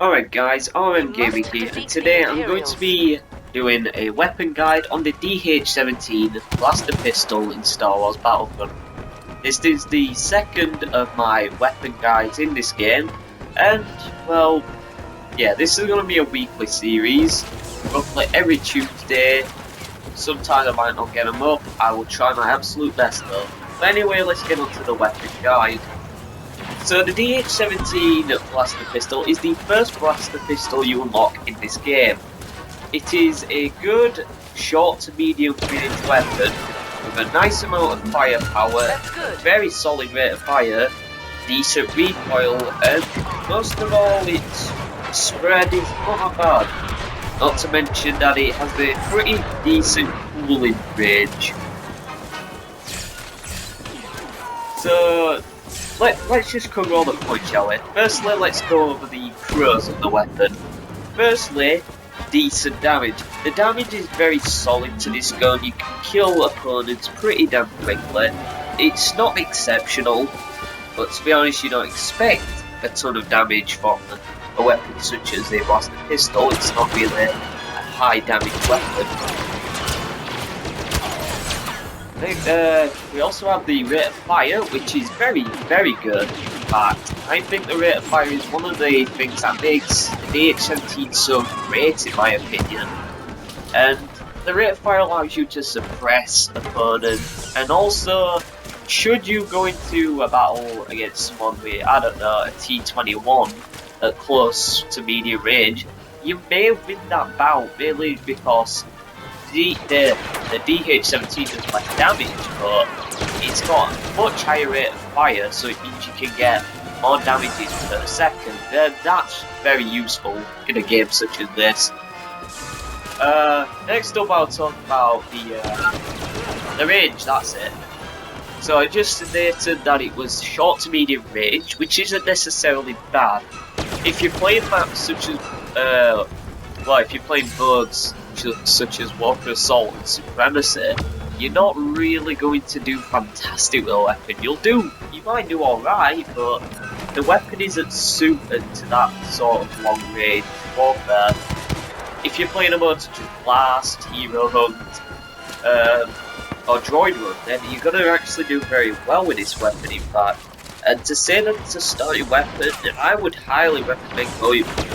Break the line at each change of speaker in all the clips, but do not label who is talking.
Alright guys, RM Gaming here, and today I'm going to be doing a weapon guide on the DH-17 Blaster Pistol in Star Wars Battlefront. This is the second of my weapon guides in this game, and well, yeah, this is going to be a weekly series, roughly every Tuesday. Sometimes I might not get them up, I will try my absolute best though. But anyway, let's get on to the weapon guide. So the DH-17 Blaster Pistol is the first Blaster Pistol you unlock in this game. It is a good short to medium range weapon with a nice amount of firepower, very solid rate of fire, decent recoil, and most of all its spread is not bad. Not to mention that it has a pretty decent cooling range. So let's just cover all the points, shall we? Firstly, let's go over the pros of the weapon. Firstly, decent damage. The damage is very solid to this gun. You can kill opponents pretty damn quickly. It's not exceptional, but to be honest, you don't expect a ton of damage from a weapon such as a Blaster Pistol. It's not really a high damage weapon. We also have the rate of fire, which is very, very good. But I think the rate of fire is one of the things that makes the DH-17 so great, in my opinion. And the rate of fire allows you to suppress opponents, and also, should you go into a battle against someone with, I don't know, a T-21 at close to medium range, you may win that bout merely because the DH-17 does less damage, but it's got a much higher rate of fire, so it means you can get more damages per second. That's very useful in a game such as this. Next up, I'll talk about the range. That's it. So I just stated that it was short to medium range, which isn't necessarily bad. If you're playing maps such as if you're playing modes such as Walker Assault and Supremacy, you're not really going to do fantastic with a weapon. You might do alright, but the weapon isn't suited to that sort of long range warfare. If you're playing a mode such as Blast, Hero Hunt, or Droid Run, then you're going to actually do very well with this weapon, in fact. And to say that it's a starting weapon, I would highly recommend going with it.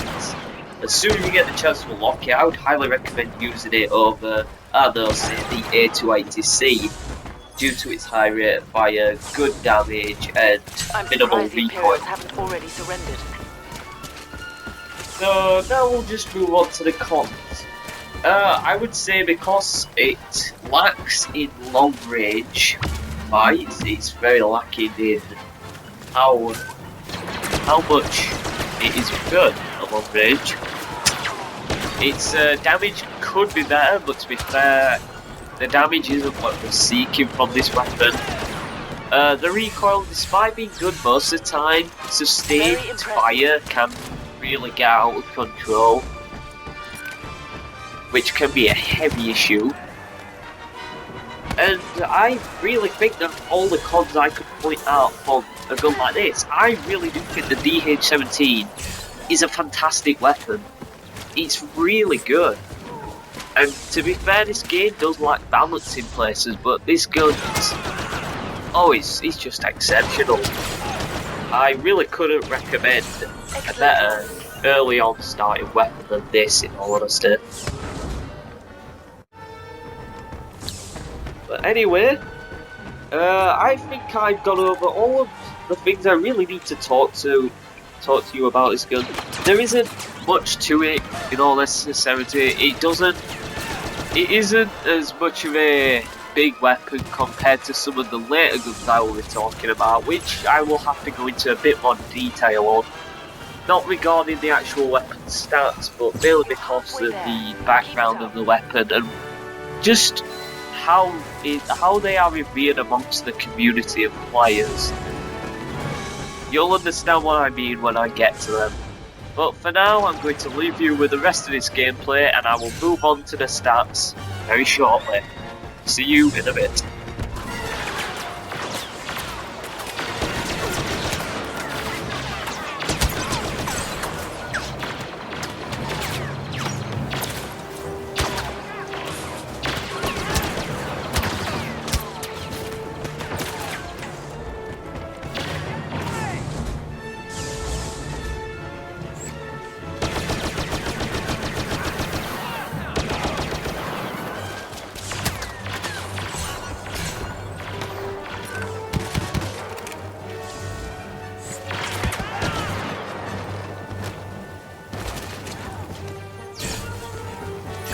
As soon as you get the chance to unlock it, I would highly recommend using it over, say, the A280C, due to its high rate of fire, good damage, and minimal recoil.
Haven't already surrendered.
So now we'll just move on to the cons. I would say because it lacks in long range fights, it's very lacking in how much it is good at long range. Its damage could be better, but to be fair, the damage isn't what we're seeking from this weapon. The recoil, despite being good most of the time, sustained fire can really get out of control, which can be a heavy issue. And I really think that all the cons I could point out from a gun like this, I really do think the DH-17 is a fantastic weapon. It's really good. And to be fair, this game does lack balance in places, but this gun is, it's just exceptional. I really couldn't recommend a better early on starting weapon than this, in all honesty. But anyway, I think I've gone over all of the things I really need to talk to you about this gun. There isn't much to it, in all sincerity. It isn't as much of a big weapon compared to some of the later guns I will be talking about, which I will have to go into a bit more detail on. Not regarding the actual weapon stats, but merely because of the background of the weapon and just how they are revered amongst the community of players. You'll understand what I mean when I get to them. But for now, I'm going to leave you with the rest of this gameplay, and I will move on to the stats very shortly. See you in a bit.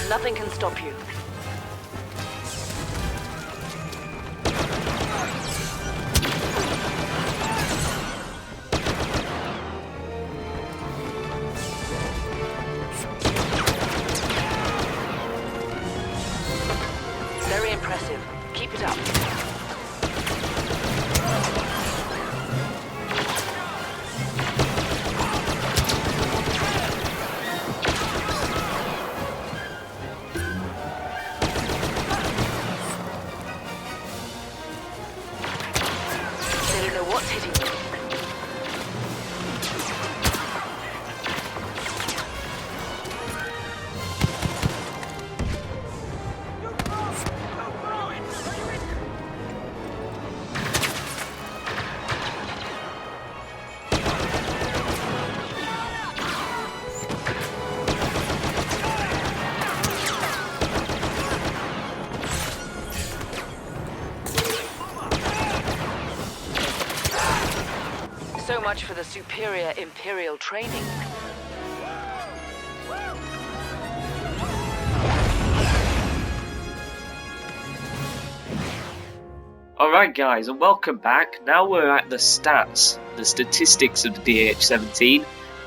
Nothing can stop you. Very impressive. Keep it up. They don't know what's hitting you. So much for the superior Imperial training.
Alright guys, and welcome back. Now we're at the stats, the statistics of the DH-17.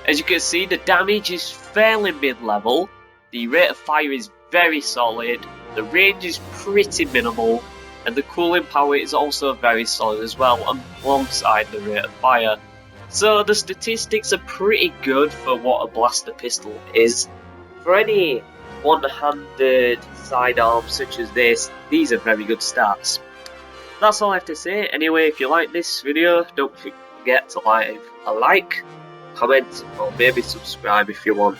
As you can see, the damage is fairly mid-level, the rate of fire is very solid, the range is pretty minimal, and the cooling power is also very solid as well, alongside the rate of fire. So the statistics are pretty good for what a blaster pistol is. For any one-handed sidearm such as this, these are very good stats. That's all I have to say. Anyway, if you like this video, don't forget to leave a like, comment, or maybe subscribe if you want.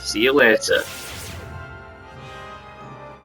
See you later.